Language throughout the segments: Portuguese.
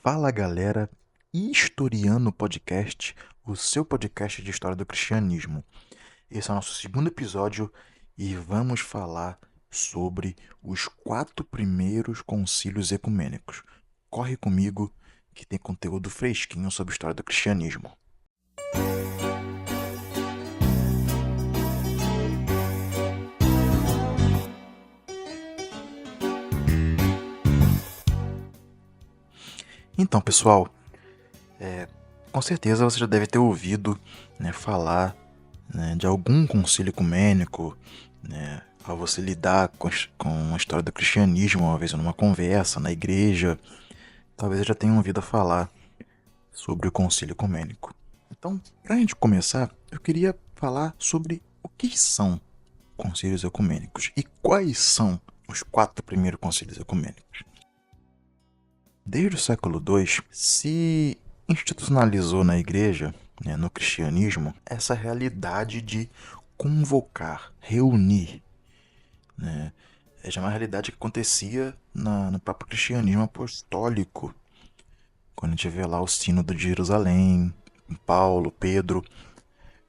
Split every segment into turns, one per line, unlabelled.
Fala galera, Historiando Podcast, o seu podcast de história do cristianismo. Esse é o nosso segundo episódio e vamos falar sobre os 4 primeiros concílios ecumênicos. Corre comigo que tem conteúdo fresquinho sobre a história do cristianismo. Então, pessoal, com certeza você já deve ter ouvido, falar, de algum concílio ecumênico, ao você lidar com a história do cristianismo, uma vez numa conversa, na igreja. Talvez já tenham ouvido falar sobre o concílio ecumênico. Então, para a gente começar, eu queria falar sobre o que são concílios ecumênicos e quais são os 4 primeiros concílios ecumênicos. Desde o século II, se institucionalizou na igreja, no cristianismo, essa realidade de convocar, reunir. É já uma realidade que acontecia no próprio cristianismo apostólico, quando a gente vê lá o Sínodo de Jerusalém, Paulo, Pedro,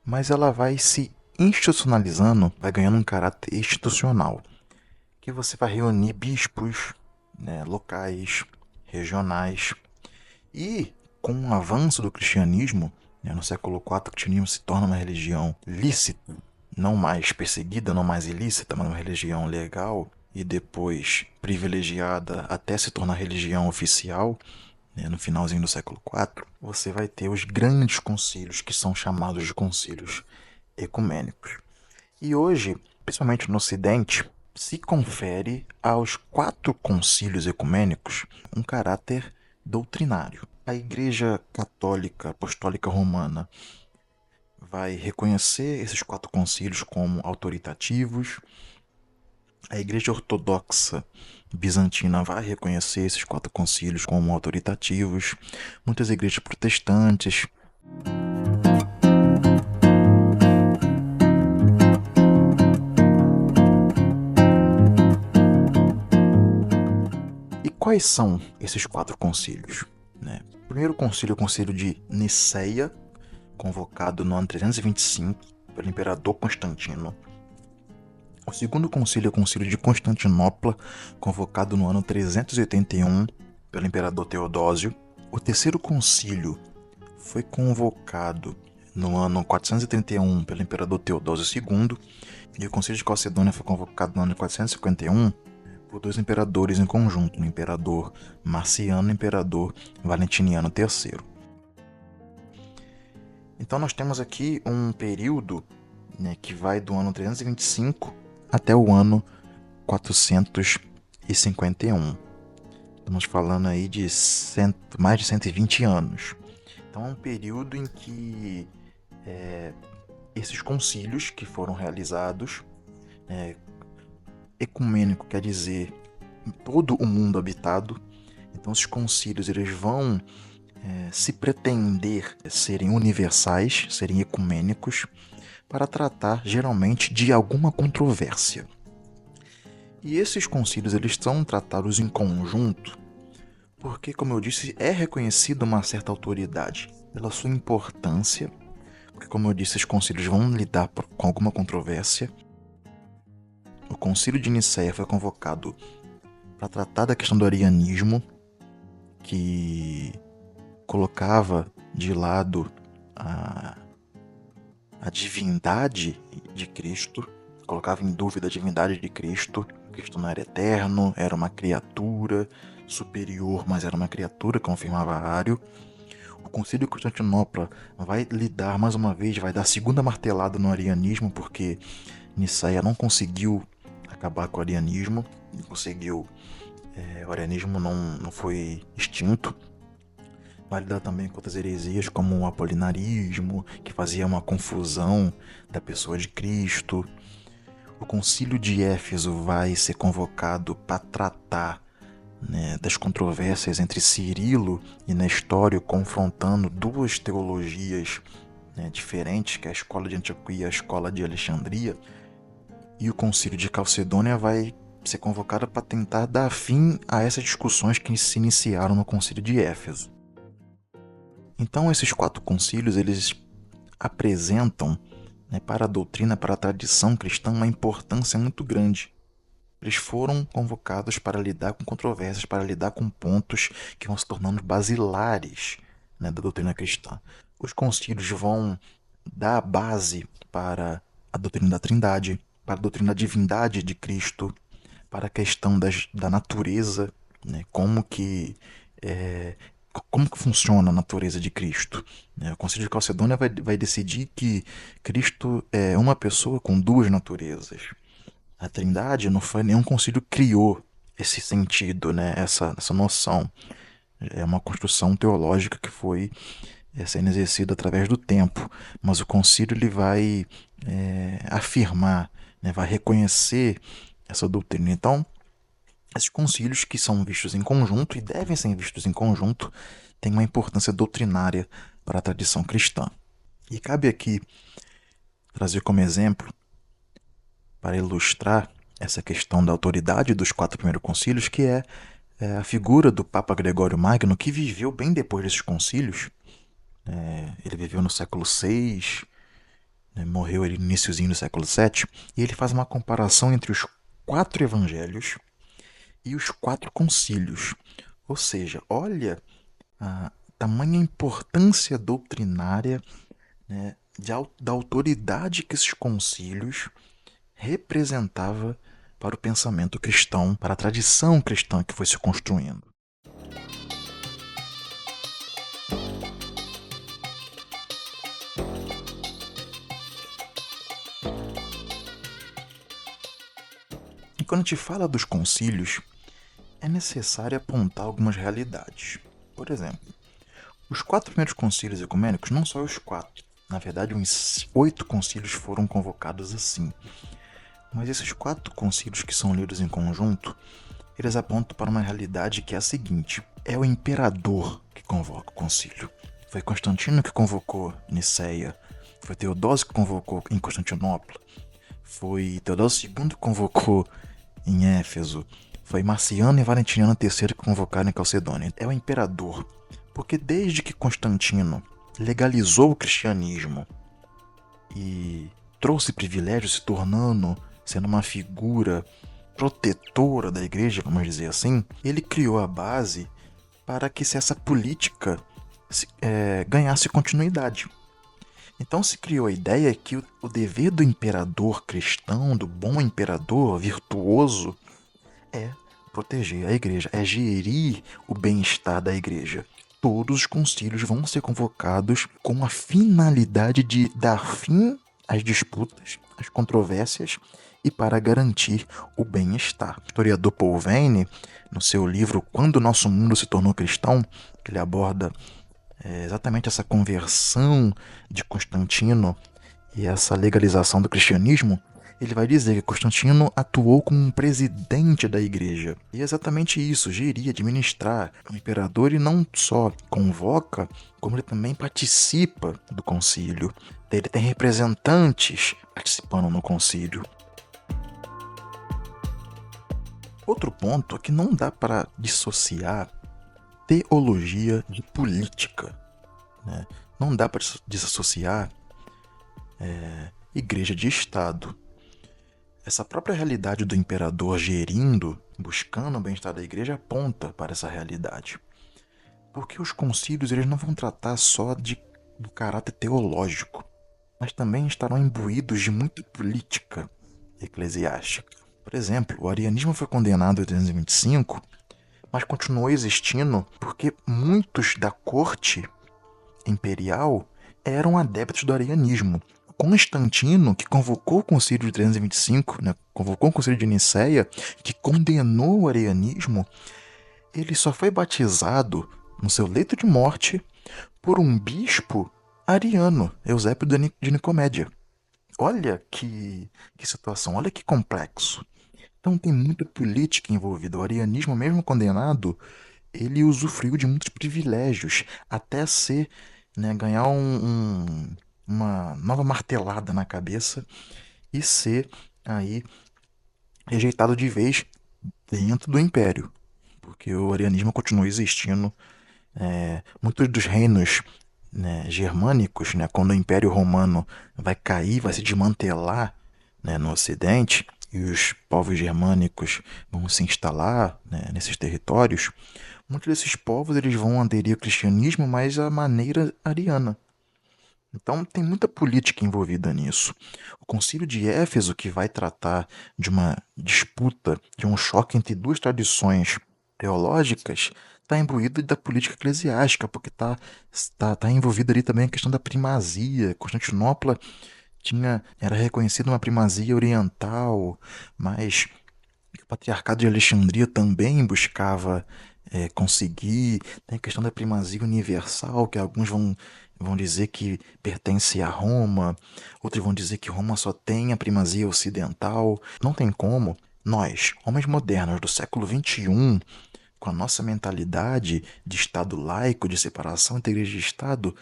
mas ela vai se institucionalizando, vai ganhando um caráter institucional, que você vai reunir bispos, locais, regionais, e com o avanço do cristianismo, no século IV, o cristianismo se torna uma religião lícita, não mais perseguida, não mais ilícita, mas uma religião legal, e depois privilegiada até se tornar religião oficial, no finalzinho do século IV, você vai ter os grandes concílios, que são chamados de concílios ecumênicos. E hoje, principalmente no Ocidente, se confere aos 4 concílios ecumênicos um caráter doutrinário. A Igreja Católica Apostólica Romana vai reconhecer esses 4 concílios como autoritativos. A Igreja Ortodoxa Bizantina vai reconhecer esses 4 concílios como autoritativos. Muitas igrejas protestantes. E quais são esses 4 concílios? O primeiro concílio é o concílio de Niceia, convocado no ano 325 pelo imperador Constantino. O segundo concílio é o concílio de Constantinopla, convocado no ano 381 pelo imperador Teodósio. O terceiro concílio foi convocado no ano 431 pelo imperador Teodósio II, e o concílio de Calcedônia foi convocado no ano 451 por 2 imperadores em conjunto, o imperador Marciano e o imperador Valentiniano III. Então nós temos aqui um período, que vai do ano 325 até o ano 451. Estamos falando aí de mais de 120 anos. Então é um período em que esses concílios que foram realizados, ecumênico quer dizer em todo o mundo habitado. Então esses concílios eles vão se pretender serem universais, serem ecumênicos, para tratar geralmente de alguma controvérsia. E esses concílios eles são tratados em conjunto porque, como eu disse, é reconhecida uma certa autoridade pela sua importância, porque, como eu disse, esses concílios vão lidar com alguma controvérsia. O concílio de Nicéia foi convocado para tratar da questão do arianismo, que colocava de lado a divindade de Cristo, colocava em dúvida a divindade de Cristo. Cristo não era eterno, era uma criatura superior, mas era uma criatura, confirmava Ário. O Concílio de Constantinopla vai lidar, mais uma vez, vai dar a segunda martelada no arianismo, porque Nicéia não conseguiu acabar com o arianismo, não conseguiu, o arianismo não foi extinto. Vai lidar também com outras heresias, como o apolinarismo, que fazia uma confusão da pessoa de Cristo. O Concílio de Éfeso vai ser convocado para tratar, das controvérsias entre Cirilo e Nestório, confrontando 2 teologias, diferentes, que é a escola de Antioquia e a escola de Alexandria. E o Concílio de Calcedônia vai ser convocada para tentar dar fim a essas discussões que se iniciaram no Concílio de Éfeso. Então, esses 4 concílios, eles apresentam, né, para a doutrina, para a tradição cristã, uma importância muito grande. Eles foram convocados para lidar com controvérsias, para lidar com pontos que vão se tornando basilares, né, da doutrina cristã. Os concílios vão dar a base para a doutrina da Trindade, para a doutrina da divindade de Cristo, para a questão da natureza, né, como que funciona a natureza de Cristo. O Concílio de Calcedônia vai decidir que Cristo é uma pessoa com 2 naturezas. A Trindade não foi nenhum concílio que criou esse sentido, né? essa noção. É uma construção teológica que foi sendo exercida através do tempo. Mas o concílio ele vai afirmar, né? Vai reconhecer essa doutrina. Então, esses concílios que são vistos em conjunto e devem ser vistos em conjunto têm uma importância doutrinária para a tradição cristã. E cabe aqui trazer como exemplo, para ilustrar essa questão da autoridade dos 4 primeiros concílios, que é a figura do Papa Gregório Magno, que viveu bem depois desses concílios. Ele viveu no século VI, né, morreu ali no iníciozinho do século VII, e ele faz uma comparação entre os 4 evangelhos e os 4 concílios. Ou seja, olha a tamanha importância doutrinária, né, da autoridade que esses concílios representava para o pensamento cristão, para a tradição cristã que foi se construindo. E quando a gente fala dos concílios, é necessário apontar algumas realidades. Por exemplo, os 4 primeiros concílios ecumênicos, não só os 4, na verdade uns 8 concílios foram convocados assim. Mas esses 4 concílios que são lidos em conjunto, eles apontam para uma realidade que é a seguinte: é o imperador que convoca o concílio. Foi Constantino que convocou Niceia, foi Teodósio que convocou em Constantinopla, foi Teodósio II que convocou em Éfeso, foi Marciano e Valentiniano III que convocaram em Calcedônia. É o imperador, porque desde que Constantino legalizou o cristianismo e trouxe privilégios, sendo uma figura protetora da igreja, vamos dizer assim, ele criou a base para que essa política ganhasse continuidade. Então se criou a ideia que o dever do imperador cristão, do bom imperador virtuoso, é proteger a igreja, é gerir o bem-estar da igreja. Todos os concílios vão ser convocados com a finalidade de dar fim às disputas, às controvérsias e para garantir o bem-estar. O historiador Paul Veyne, no seu livro Quando o Nosso Mundo se Tornou Cristão, que ele aborda exatamente essa conversão de Constantino e essa legalização do cristianismo, ele vai dizer que Constantino atuou como um presidente da igreja. E é exatamente isso, gerir, administrar. O imperador ele não só convoca, como ele também participa do concílio. Ele tem representantes participando no concílio. Outro ponto é que não dá para dissociar teologia de política, né? Não dá para desassociar igreja de Estado. Essa própria realidade do imperador gerindo, buscando o bem-estar da igreja, aponta para essa realidade. Porque os concílios eles não vão tratar só do caráter teológico, mas também estarão imbuídos de muita política eclesiástica. Por exemplo, o arianismo foi condenado em 325, mas continuou existindo porque muitos da corte imperial eram adeptos do arianismo. Constantino, que convocou o concílio de 325, né, convocou o concílio de Niceia, que condenou o arianismo, ele só foi batizado no seu leito de morte por um bispo ariano, Eusébio de Nicomédia. Olha que situação, olha que complexo. Então tem muita política envolvida. O arianismo, mesmo condenado, ele usufruiu de muitos privilégios, até ganhar uma nova martelada na cabeça e ser aí rejeitado de vez dentro do Império, porque o arianismo continua existindo. Muitos dos reinos, né, germânicos, né, quando o Império Romano vai cair, vai se desmantelar, né, no Ocidente, e os povos germânicos vão se instalar, né, nesses territórios, muitos desses povos eles vão aderir ao cristianismo, mas à maneira ariana. Então tem muita política envolvida nisso. O Concílio de Éfeso, que vai tratar de uma disputa, de um choque entre duas tradições teológicas, está imbuído da política eclesiástica, porque tá envolvida ali também a questão da primazia. Constantinopla era reconhecida uma primazia oriental, mas o Patriarcado de Alexandria também buscava conseguir. Tem a questão da primazia universal, que alguns vão dizer que pertence a Roma, outros vão dizer que Roma só tem a primazia ocidental. Não tem como nós, homens modernos do século XXI, com a nossa mentalidade de Estado laico, de separação entre igreja e Estado,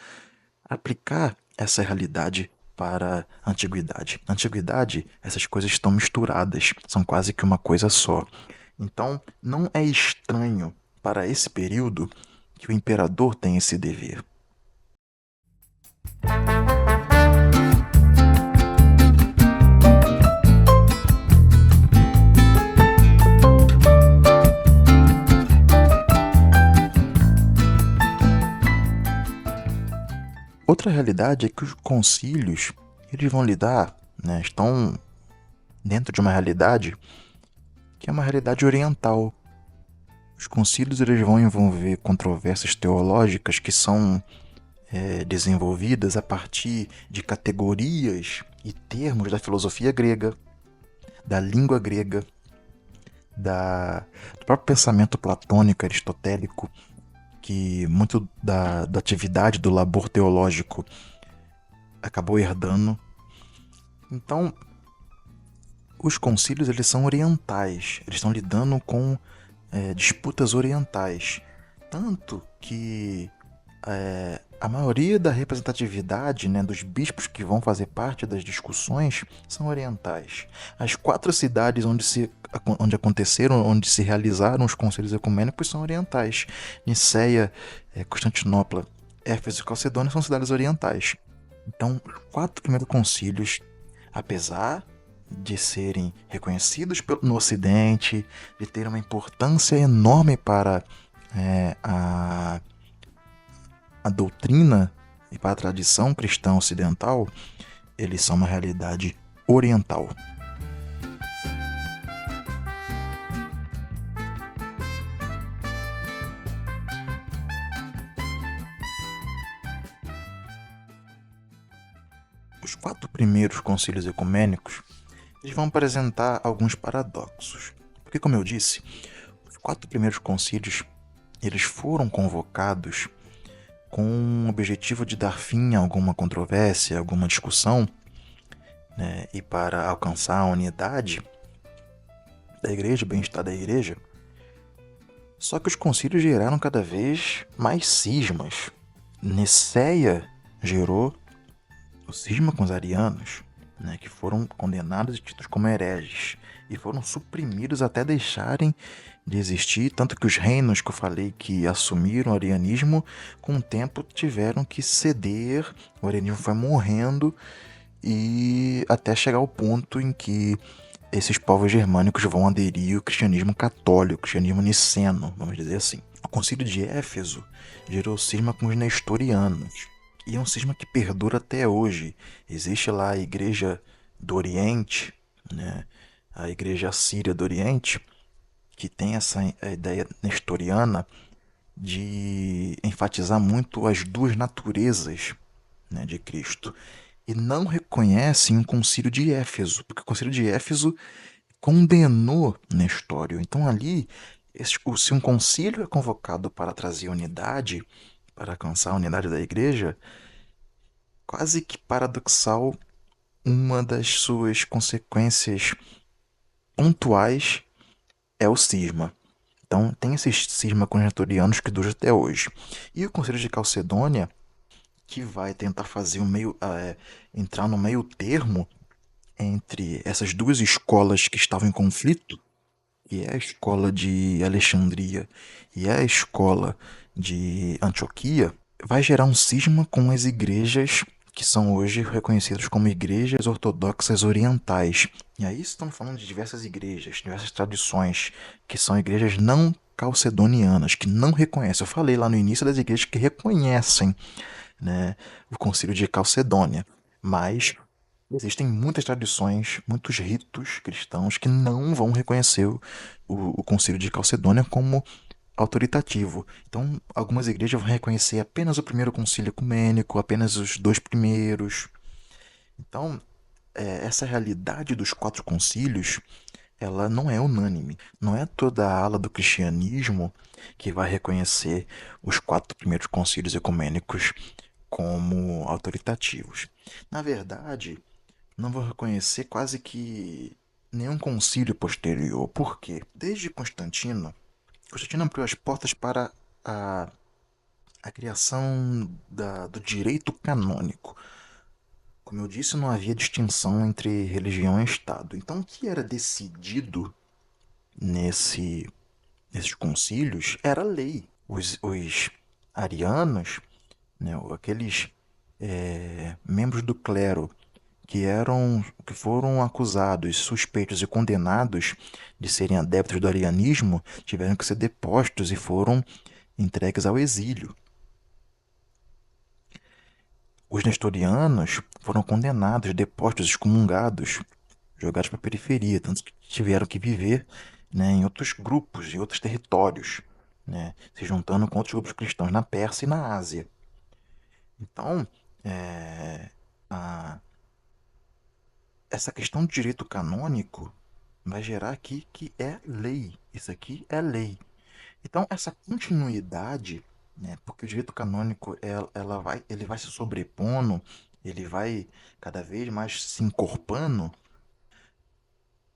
aplicar essa realidade para a antiguidade. Na antiguidade, essas coisas estão misturadas, são quase que uma coisa só. Então, não é estranho para esse período que o imperador tem esse dever. Outra realidade é que os concílios, eles vão lidar, né, estão dentro de uma realidade que é uma realidade oriental. Os concílios eles vão envolver controvérsias teológicas que são desenvolvidas a partir de categorias e termos da filosofia grega, da língua grega, do próprio pensamento platônico, aristotélico, que muito da atividade do labor teológico acabou herdando. Então, os concílios eles são orientais, eles estão lidando com disputas orientais, tanto que a maioria da representatividade, né, dos bispos que vão fazer parte das discussões são orientais. As 4 cidades onde aconteceram, onde se realizaram os concílios ecumênicos são orientais. Niceia, Constantinopla, Éfeso e Calcedônia são cidades orientais. Então, os 4 primeiros concílios, apesar de serem reconhecidos no Ocidente, de terem uma importância enorme para a doutrina e para a tradição cristã ocidental, eles são uma realidade oriental. Os 4 primeiros concílios ecumênicos eles vão apresentar alguns paradoxos. Porque, como eu disse, os 4 primeiros concílios eles foram convocados com o objetivo de dar fim a alguma controvérsia, alguma discussão, né, e para alcançar a unidade da igreja, o bem-estar da igreja. Só que os concílios geraram cada vez mais cismas. Niceia gerou o cisma com os arianos, né, que foram condenados e tidos como hereges, e foram suprimidos até deixarem de existir, tanto que os reinos que eu falei que assumiram o arianismo, com o tempo tiveram que ceder, o arianismo foi morrendo, e até chegar ao ponto em que esses povos germânicos vão aderir ao cristianismo católico, cristianismo niceno, vamos dizer assim. O concílio de Éfeso gerou cisma com os nestorianos, e é um cisma que perdura até hoje. Existe lá a Igreja do Oriente, né? A Igreja Síria do Oriente, que tem essa ideia nestoriana de enfatizar muito as duas naturezas, né, de Cristo. E não reconhecem o concílio de Éfeso, porque o concílio de Éfeso condenou Nestório. Então ali, se um concílio é convocado para trazer unidade, para alcançar a unidade da igreja, quase que paradoxal, uma das suas consequências pontuais é o cisma. Então tem esse cisma conjetorianos que dura até hoje. E o Conselho de Calcedônia, que vai tentar fazer entrar no meio termo entre essas duas escolas que estavam em conflito, que é a escola de Alexandria e é a escola de Antioquia, vai gerar um cisma com as igrejas que são hoje reconhecidas como igrejas ortodoxas orientais. E aí estamos falando de diversas igrejas, diversas tradições, que são igrejas não calcedonianas, que não reconhecem. Eu falei lá no início das igrejas que reconhecem, né, o Concílio de Calcedônia, mas existem muitas tradições, muitos ritos cristãos que não vão reconhecer o Concílio de Calcedônia como autoritativo. Então, algumas igrejas vão reconhecer apenas o primeiro concílio ecumênico, apenas os dois primeiros. Então, essa realidade dos quatro concílios, ela não é unânime. Não é toda a ala do cristianismo que vai reconhecer os quatro primeiros concílios ecumênicos como autoritativos. Na verdade, não vou reconhecer quase que nenhum concílio posterior. Por quê? Desde Constantino abriu as portas para a, a criação do direito canônico. Como eu disse, não havia distinção entre religião e Estado. Então, o que era decidido nesse, nesses concílios era lei. Os arianos, né, aqueles membros do clero que foram acusados, suspeitos e condenados de serem adeptos do arianismo, tiveram que ser depostos e foram entregues ao exílio. Os nestorianos foram condenados, depostos, excomungados, jogados para a periferia, tanto que tiveram que viver, né, em outros grupos, em outros territórios, né, se juntando com outros grupos cristãos na Pérsia e na Ásia. Então, é, a- essa questão do direito canônico vai gerar aqui que é lei. Isso aqui é lei. Então, essa continuidade, né, porque o direito canônico ele vai se sobrepondo, ele vai cada vez mais se encorpando,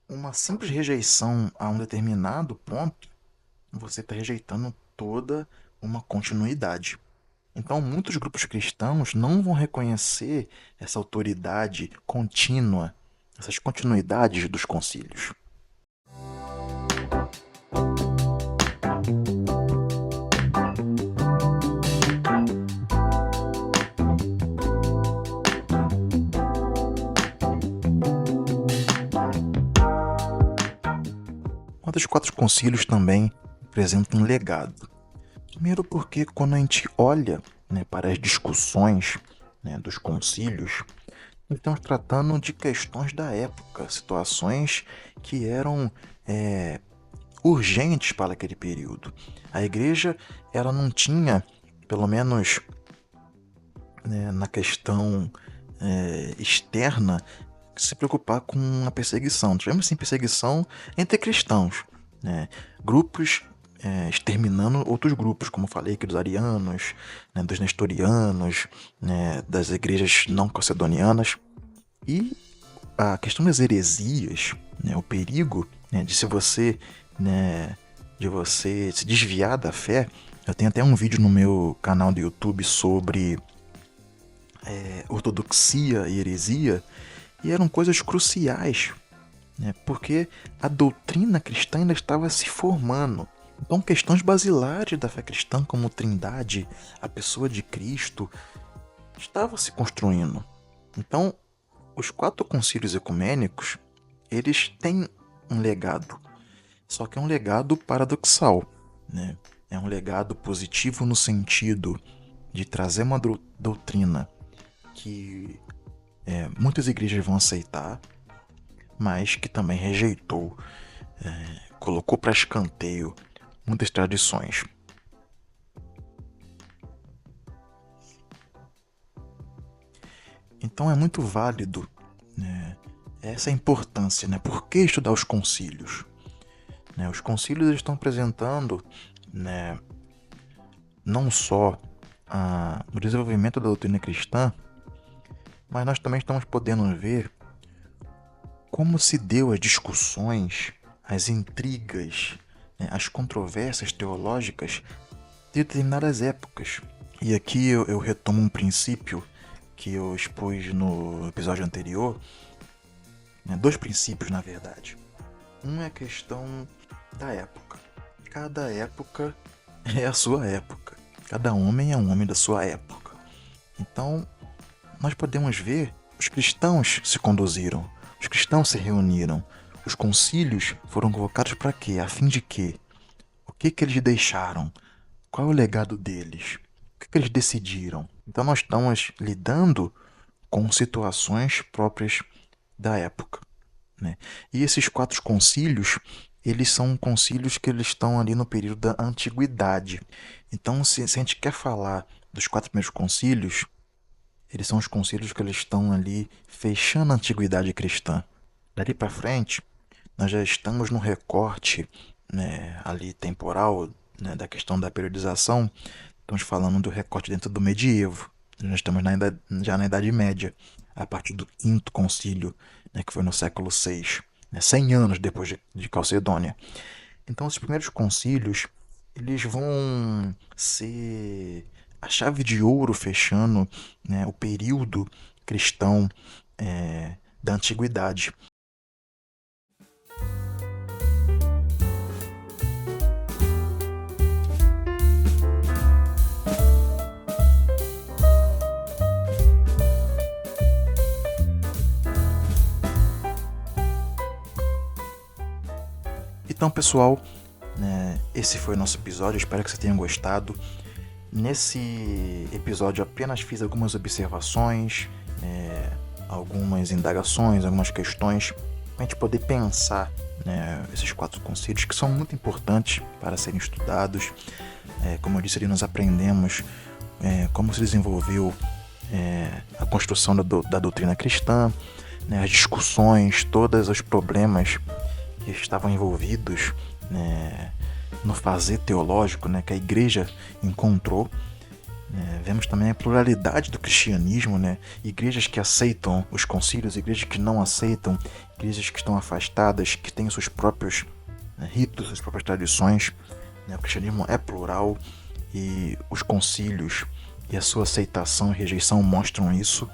uma simples rejeição a um determinado ponto, você está rejeitando toda uma continuidade. Então, muitos grupos cristãos não vão reconhecer essa autoridade contínua, essas continuidades dos concílios. Um dos quatro concílios também apresenta um legado. Primeiro porque quando a gente olha, né, para as discussões, né, dos concílios, estamos tratando de questões da época, situações que eram urgentes para aquele período. A igreja ela não tinha, pelo menos, né, na questão externa, se preocupar com a perseguição. Tivemos sim perseguição entre cristãos, né? Grupos exterminando outros grupos, como eu falei aqui dos arianos, né, dos nestorianos, né, das igrejas não calcedonianas. E a questão das heresias, né, o perigo, né, né, de você se desviar da fé. Eu tenho até um vídeo no meu canal do YouTube sobre ortodoxia e heresia, e eram coisas cruciais, né, porque a doutrina cristã ainda estava se formando. Então, questões basilares da fé cristã, como Trindade, a pessoa de Cristo, estava se construindo. Então, os quatro concílios ecumênicos, eles têm um legado, só que é um legado paradoxal, né? É um legado positivo no sentido de trazer uma doutrina que muitas igrejas vão aceitar, mas que também rejeitou, colocou para escanteio muitas tradições. Então é muito válido, né, essa importância, né? Por que estudar os concílios? Né, os concílios estão apresentando, né, não só o desenvolvimento da doutrina cristã, mas nós também estamos podendo ver como se deu as discussões, as intrigas, né, as controvérsias teológicas de determinadas épocas. E aqui eu retomo um princípio que eu expus no episódio anterior, né, dois princípios na verdade. Um é a questão da época. Cada época é a sua época. Cada homem é um homem da sua época. Então, nós podemos ver, os cristãos se conduziram, os cristãos se reuniram, os concílios foram convocados para quê? A fim de quê? O que eles deixaram? Qual é o legado deles? O que eles decidiram? Então nós estamos lidando com situações próprias da época, né? E esses 4 concílios, eles são concílios que eles estão ali no período da antiguidade. Então, se a gente quer falar dos 4 primeiros concílios, eles são os concílios que eles estão ali fechando a antiguidade cristã. Dali para frente, nós já estamos no recorte, né, ali temporal, né, da questão da periodização. Estamos falando do recorte dentro do medievo. Nós estamos já na Idade Média, a partir do quinto concílio, né, que foi no século VI, né, 100 anos depois de Calcedônia. Então, os primeiros concílios, eles vão ser a chave de ouro fechando, né, o período cristão da antiguidade. Então, pessoal, né, esse foi o nosso episódio. Espero que você tenha gostado. Nesse episódio, apenas fiz algumas observações, algumas indagações, algumas questões, para a gente poder pensar, né, esses 4 concílios que são muito importantes para serem estudados. Como eu disse ali, nós aprendemos como se desenvolveu a construção da doutrina cristã, né, as discussões, todos os problemas que estavam envolvidos, né, no fazer teológico, né, que a igreja encontrou. Vemos também a pluralidade do cristianismo, né? Igrejas que aceitam os concílios, igrejas que não aceitam, igrejas que estão afastadas, que têm os seus próprios, né, ritos, suas próprias tradições, né? O cristianismo é plural e os concílios e a sua aceitação e rejeição mostram isso.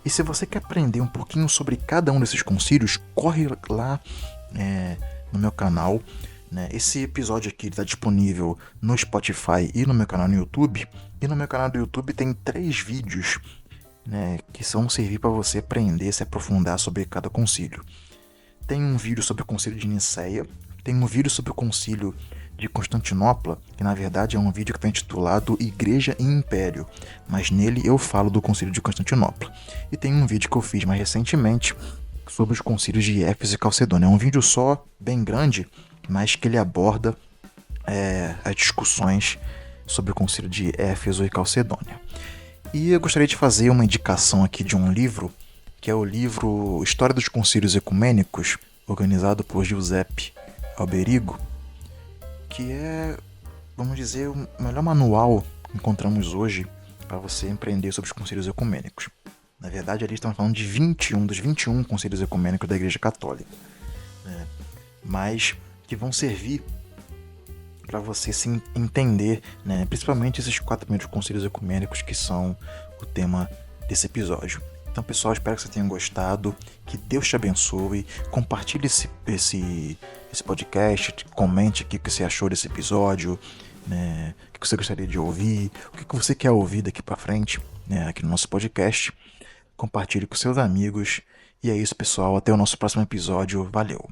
E se você quer aprender um pouquinho sobre cada um desses concílios, corre lá no meu canal, né? Esse episódio aqui está disponível no Spotify e no meu canal no YouTube. E no meu canal do YouTube tem 3 vídeos, né, que vão servir para você aprender, se aprofundar sobre cada concílio. Tem um vídeo sobre o concílio de Nicéia, tem um vídeo sobre o concílio de Constantinopla, que na verdade é um vídeo que está intitulado Igreja e Império, mas nele eu falo do concílio de Constantinopla. E tem um vídeo que eu fiz mais recentemente sobre os concílios de Éfeso e Calcedônia. É um vídeo só, bem grande, mas que ele aborda as discussões sobre o concílio de Éfeso e Calcedônia. E eu gostaria de fazer uma indicação aqui de um livro, que é o livro História dos Concílios Ecumênicos, organizado por Giuseppe Alberigo, que é, vamos dizer, o melhor manual que encontramos hoje para você empreender sobre os concílios ecumênicos. Na verdade, ali estamos falando de 21 dos 21 concílios ecumênicos da Igreja Católica, né? Mas que vão servir para você se entender, né, principalmente esses 4 primeiros concílios ecumênicos que são o tema desse episódio. Então, pessoal, espero que você tenha gostado, que Deus te abençoe, compartilhe esse podcast, comente o que você achou desse episódio, né, o que você gostaria de ouvir, o que você quer ouvir daqui para frente, né, aqui no nosso podcast. Compartilhe com seus amigos. E é isso, pessoal. Até o nosso próximo episódio. Valeu!